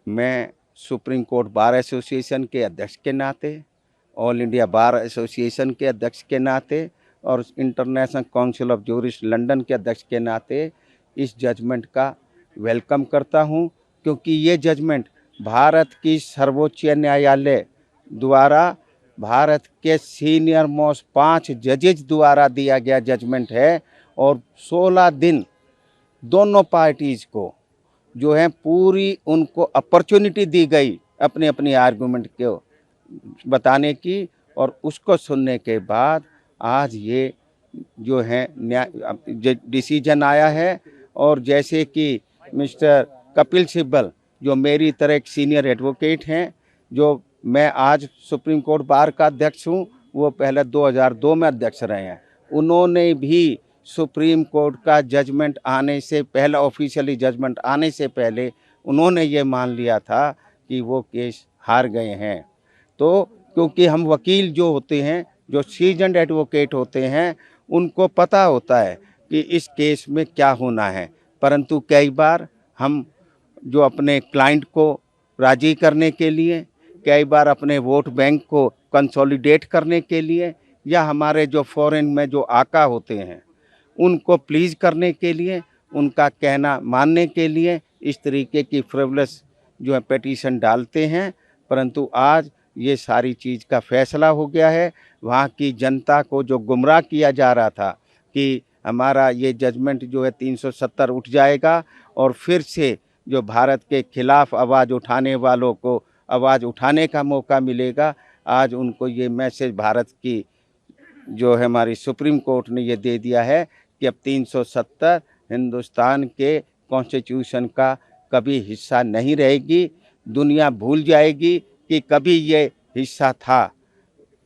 मैं supreme court bar association के अध्यक्ष के नाते, ऑल इंडिया बार एसोसिएशन के अध्यक्ष के नाते और international council of jurist London के अध्यक्ष के नाते इस जजमेंट का वेलकम करता हूं, क्योंकि ये जजमेंट भारत की सर्वोच्च न्यायालय द्वारा भारत के सीनियर मोस्ट 5 जजेज द्वारा दिया गया जजमेंट है और 16 दिन दोनों पार्टीज़ को जो है पूरी उनको अपॉर्चुनिटी दी गई अपने अपनी आर्गूमेंट को बताने की, और उसको सुनने के बाद आज ये जो है डिसीजन आया है। और जैसे कि मिस्टर कपिल सिब्बल जो मेरी तरह एक सीनियर एडवोकेट हैं, जो मैं आज सुप्रीम कोर्ट बार का अध्यक्ष हूँ, वो पहले 2002 में अध्यक्ष रहे हैं, उन्होंने भी सुप्रीम कोर्ट का जजमेंट आने से पहले, ऑफिशियली जजमेंट आने से पहले उन्होंने ये मान लिया था कि वो केस हार गए हैं। तो क्योंकि हम वकील जो होते हैं, जो सीजन्ड एडवोकेट होते हैं, उनको पता होता है कि इस केस में क्या होना है, परंतु कई बार हम जो अपने क्लाइंट को राजी करने के लिए, कई बार अपने वोट बैंक को कंसोलिडेट करने के लिए, या हमारे जो फॉरेन में जो आका होते हैं उनको प्लीज़ करने के लिए, उनका कहना मानने के लिए इस तरीके की फ्रिवलेस जो है पिटीशन डालते हैं। परंतु आज ये सारी चीज़ का फैसला हो गया है। वहाँ की जनता को जो गुमराह किया जा रहा था कि हमारा ये जजमेंट जो है 370 उठ जाएगा और फिर से जो भारत के खिलाफ आवाज़ उठाने वालों को आवाज़ उठाने का मौका मिलेगा, आज उनको ये मैसेज भारत की जो है हमारी सुप्रीम कोर्ट ने ये दे दिया है कि अब 370 हिंदुस्तान के कॉन्स्टिट्यूशन का कभी हिस्सा नहीं रहेगी। दुनिया भूल जाएगी कि कभी ये हिस्सा था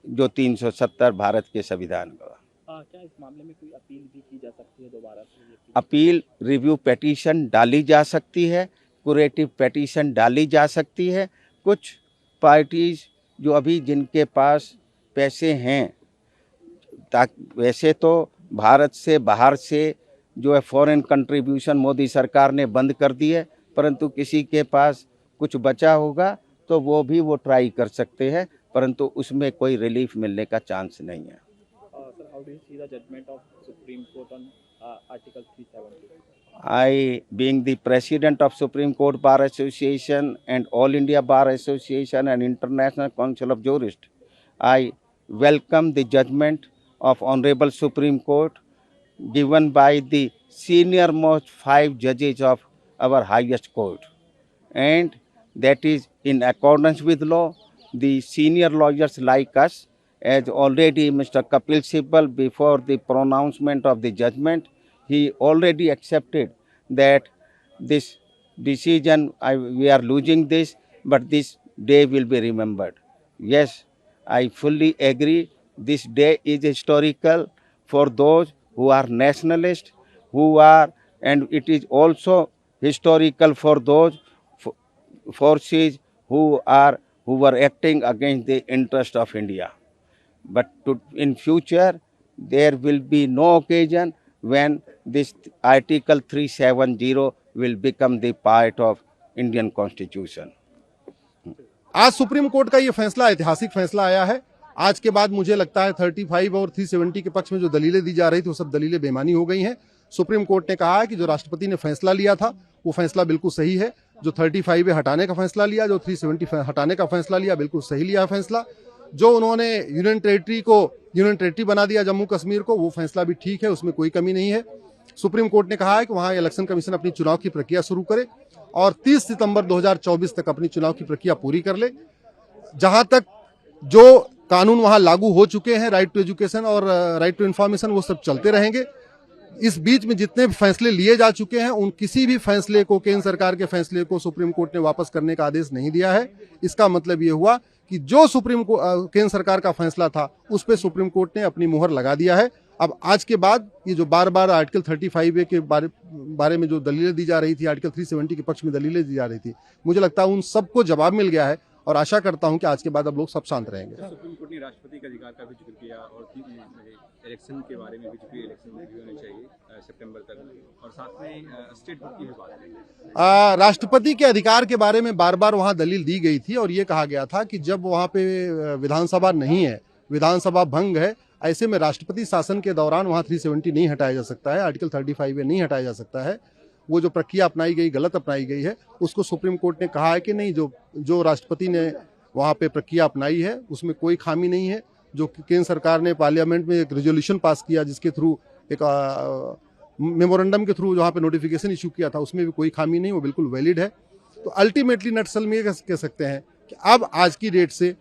जो 370 भारत के संविधान का। क्या इस मामले में कोई अपील भी की जा सकती है दोबारा से? अपील रिव्यू पिटीशन डाली जा सकती है, क्यूरेटिव पिटीशन डाली जा सकती है। कुछ पार्टीज जो अभी जिनके पास पैसे हैं, वैसे तो भारत से बाहर से जो है फॉरेन कंट्रीब्यूशन मोदी सरकार ने बंद कर दी है, परंतु किसी के पास कुछ बचा होगा तो वो भी वो ट्राई कर सकते हैं, परंतु उसमें कोई रिलीफ मिलने का चांस नहीं है। Sir, how do you see the judgment of Supreme Court on Article 370? I, being the president of Supreme Court Bar Association and All India Bar Association and International Council of Jurists, I welcome the judgment of Honorable Supreme Court given by the senior most 5 judges of our highest court, and that is in accordance with law. The senior lawyers like us, as already Mr. Kapil Sibal, before the pronouncement of the judgment, he already accepted that this decision, we are losing this, but this day will be remembered. Yes, I fully agree. This day is historical for those who are nationalists, and it is also historical for those forces who were acting against the interest of India. But in future, there will be no occasion when this Article 370 will become the part of Indian Constitution. आज supreme court का ये फैसला ऐतिहासिक फैसला आया है। आज के बाद मुझे लगता है 35 और 370 के पक्ष में जो दलीलें दी जा रही थी वो सब दलीलें बेमानी हो गई हैं। सुप्रीम कोर्ट ने कहा है कि जो राष्ट्रपति ने फैसला लिया था वो फैसला बिल्कुल सही है। जो 35 हटाने का फैसला लिया, जो 370 हटाने का फैसला लिया, बिल्कुल सही लिया फैसला। जो उन्होंने यूनियन टेरिटरी बना दिया जम्मू कश्मीर को, वो फैसला भी ठीक है, उसमें कोई कमी नहीं है। सुप्रीम कोर्ट ने कहा है कि वहां इलेक्शन कमीशन अपनी चुनाव की प्रक्रिया शुरू करे और 30 सितंबर 2024 तक अपनी चुनाव की प्रक्रिया पूरी कर ले। जहां तक जो कानून वहां लागू हो चुके हैं, राइट टू एजुकेशन और राइट टू इंफॉर्मेशन, वो सब चलते रहेंगे। इस बीच में जितने फैसले लिए जा चुके हैं, उन किसी भी फैसले को, केंद्र सरकार के फैसले को सुप्रीम कोर्ट ने वापस करने का आदेश नहीं दिया है। इसका मतलब ये हुआ कि जो केंद्र सरकार का फैसला था उस पर सुप्रीम कोर्ट ने अपनी मुहर लगा दिया है। अब आज के बाद ये जो बार बार आर्टिकल 35A के बारे में जो दलीलें दी जा रही थी, आर्टिकल 370 के पक्ष में दलीलें दी जा रही थी, मुझे लगता है उन सबको जवाब मिल गया है और आशा करता हूं कि आज के बाद अब लोग सब शांत रहेंगे। सुप्रीम कोर्ट ने राष्ट्रपति के अधिकार का भी जिक्र किया और इलेक्शन के बारे में भी जिक्र, इलेक्शन भी होने चाहिए सितंबर तक, और साथ में स्टेट बुक की भी बात है। राष्ट्रपति के अधिकार के बारे में बार बार वहां दलील दी गई थी और ये कहा गया था कि जब वहां पे विधानसभा नहीं है, विधानसभा भंग है, ऐसे में राष्ट्रपति शासन के दौरान वहां 370 नहीं हटाया जा सकता है, आर्टिकल 35A नहीं हटाया जा सकता है। वो जो प्रक्रिया अपनाई गई गलत अपनाई गई है, उसको सुप्रीम कोर्ट ने कहा है कि नहीं, जो राष्ट्रपति ने वहाँ पे प्रक्रिया अपनाई है उसमें कोई खामी नहीं है। जो केंद्र सरकार ने पार्लियामेंट में एक रेजोल्यूशन पास किया जिसके थ्रू एक मेमोरेंडम के थ्रू जहाँ पे नोटिफिकेशन इशू किया था, उसमें भी कोई खामी नहीं, वो बिल्कुल वैलिड है। तो अल्टीमेटली नटसल में ये कह सकते हैं कि अब आज की डेट से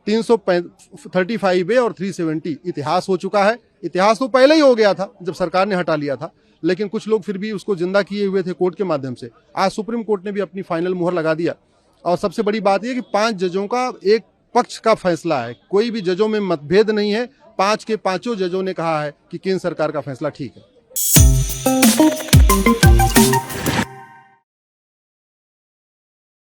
335A और 370 इतिहास हो चुका है। इतिहास तो पहले ही हो गया था जब सरकार ने हटा लिया था, लेकिन कुछ लोग फिर भी उसको जिंदा किए हुए थे कोर्ट के माध्यम से। आज सुप्रीम कोर्ट ने भी अपनी फाइनल मुहर लगा दिया और सबसे बड़ी बात यह कि 5 जजों का एक पक्ष का फैसला है, कोई भी जजों में मतभेद नहीं है। 5 के 5 जजों ने कहा है कि केंद्र सरकार का फैसला ठीक है।